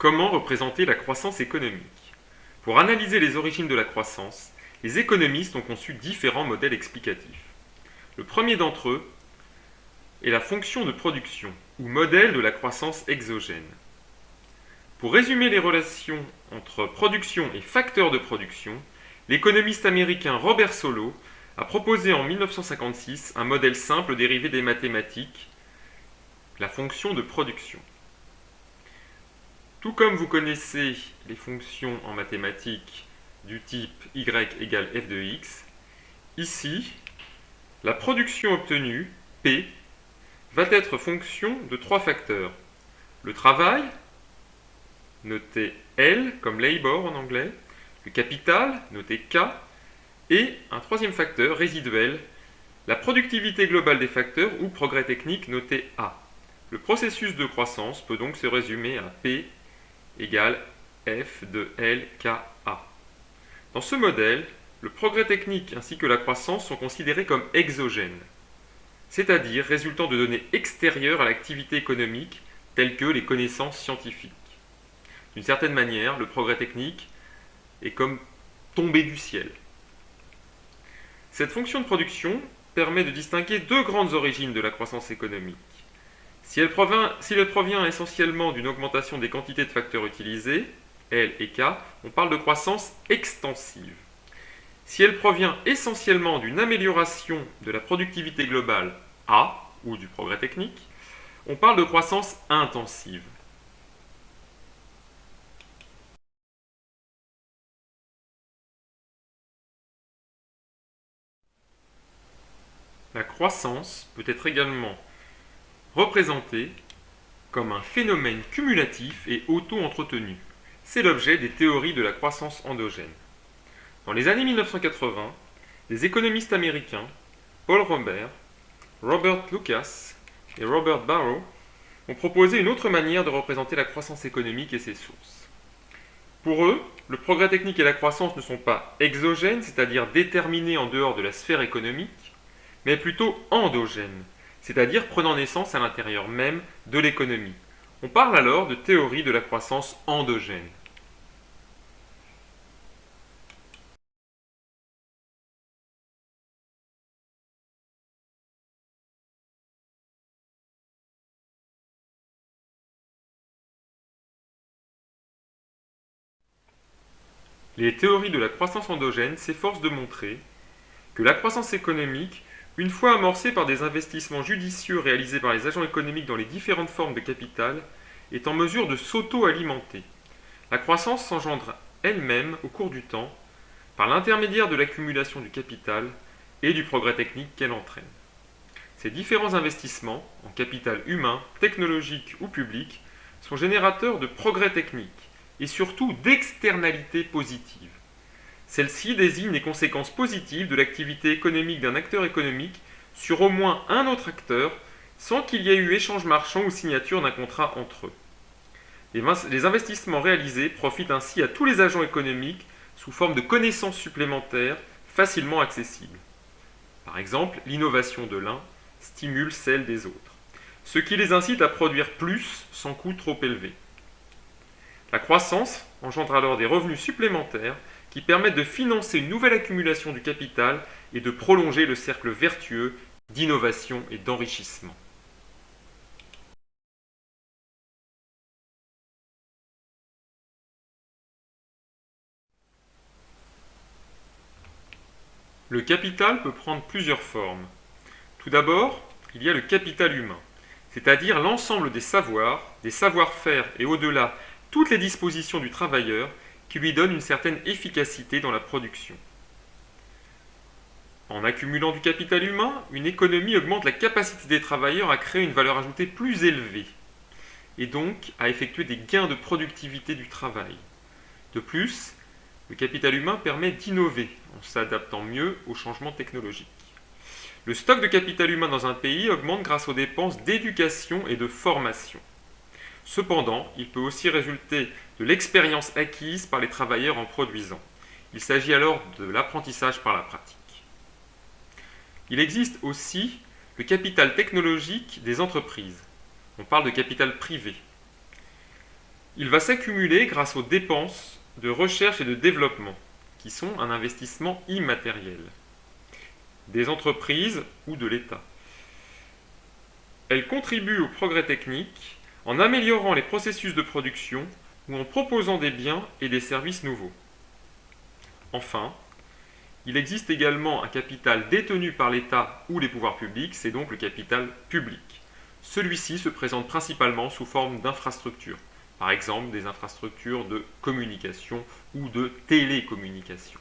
Comment représenter la croissance économique? Pour analyser les origines de la croissance, les économistes ont conçu différents modèles explicatifs. Le premier d'entre eux est la fonction de production, ou modèle de la croissance exogène. Pour résumer les relations entre production et facteurs de production, l'économiste américain Robert Solow a proposé en 1956 un modèle simple dérivé des mathématiques, la fonction de production. Tout comme vous connaissez les fonctions en mathématiques du type y égale f de x, ici, la production obtenue, P, va être fonction de trois facteurs. Le travail, noté L comme labor en anglais, le capital, noté K, et un troisième facteur résiduel, la productivité globale des facteurs ou progrès technique noté A. Le processus de croissance peut donc se résumer à P égale F de LKA. Dans ce modèle, le progrès technique ainsi que la croissance sont considérés comme exogènes, c'est-à-dire résultant de données extérieures à l'activité économique telles que les connaissances scientifiques. D'une certaine manière, le progrès technique est comme tombé du ciel. Cette fonction de production permet de distinguer deux grandes origines de la croissance économique. Si elle provient essentiellement d'une augmentation des quantités de facteurs utilisés, L et K, on parle de croissance extensive. Si elle provient essentiellement d'une amélioration de la productivité globale, A, ou du progrès technique, on parle de croissance intensive. La croissance peut être également représentée comme un phénomène cumulatif et auto-entretenu. C'est l'objet des théories de la croissance endogène. Dans les années 1980, des économistes américains, Paul Romer, Robert Lucas et Robert Barrow, ont proposé une autre manière de représenter la croissance économique et ses sources. Pour eux, le progrès technique et la croissance ne sont pas exogènes, c'est-à-dire déterminés en dehors de la sphère économique, mais plutôt endogènes, c'est-à-dire prenant naissance à l'intérieur même de l'économie. On parle alors de théorie de la croissance endogène. Les théories de la croissance endogène s'efforcent de montrer que la croissance économique, une fois amorcée par des investissements judicieux réalisés par les agents économiques dans les différentes formes de capital, est en mesure de s'auto-alimenter. La croissance s'engendre elle-même au cours du temps par l'intermédiaire de l'accumulation du capital et du progrès technique qu'elle entraîne. Ces différents investissements, en capital humain, technologique ou public, sont générateurs de progrès techniques et surtout d'externalités positives. Celles-ci désignent les conséquences positives de l'activité économique d'un acteur économique sur au moins un autre acteur sans qu'il y ait eu échange marchand ou signature d'un contrat entre eux. Les investissements réalisés profitent ainsi à tous les agents économiques sous forme de connaissances supplémentaires facilement accessibles. Par exemple, l'innovation de l'un stimule celle des autres, ce qui les incite à produire plus sans coût trop élevé. La croissance engendre alors des revenus supplémentaires qui permettent de financer une nouvelle accumulation du capital et de prolonger le cercle vertueux d'innovation et d'enrichissement. Le capital peut prendre plusieurs formes. Tout d'abord, il y a le capital humain, c'est-à-dire l'ensemble des savoirs, des savoir-faire et au-delà, toutes les dispositions du travailleur qui lui donnent une certaine efficacité dans la production. En accumulant du capital humain, une économie augmente la capacité des travailleurs à créer une valeur ajoutée plus élevée et donc à effectuer des gains de productivité du travail. De plus, le capital humain permet d'innover en s'adaptant mieux aux changements technologiques. Le stock de capital humain dans un pays augmente grâce aux dépenses d'éducation et de formation. Cependant, il peut aussi résulter de l'expérience acquise par les travailleurs en produisant. Il s'agit alors de l'apprentissage par la pratique. Il existe aussi le capital technologique des entreprises. On parle de capital privé. Il va s'accumuler grâce aux dépenses de recherche et de développement, qui sont un investissement immatériel, des entreprises ou de l'État. Elle contribue au progrès technique en améliorant les processus de production ou en proposant des biens et des services nouveaux. Enfin, il existe également un capital détenu par l'État ou les pouvoirs publics, c'est donc le capital public. Celui-ci se présente principalement sous forme d'infrastructures, par exemple des infrastructures de communication ou de télécommunication.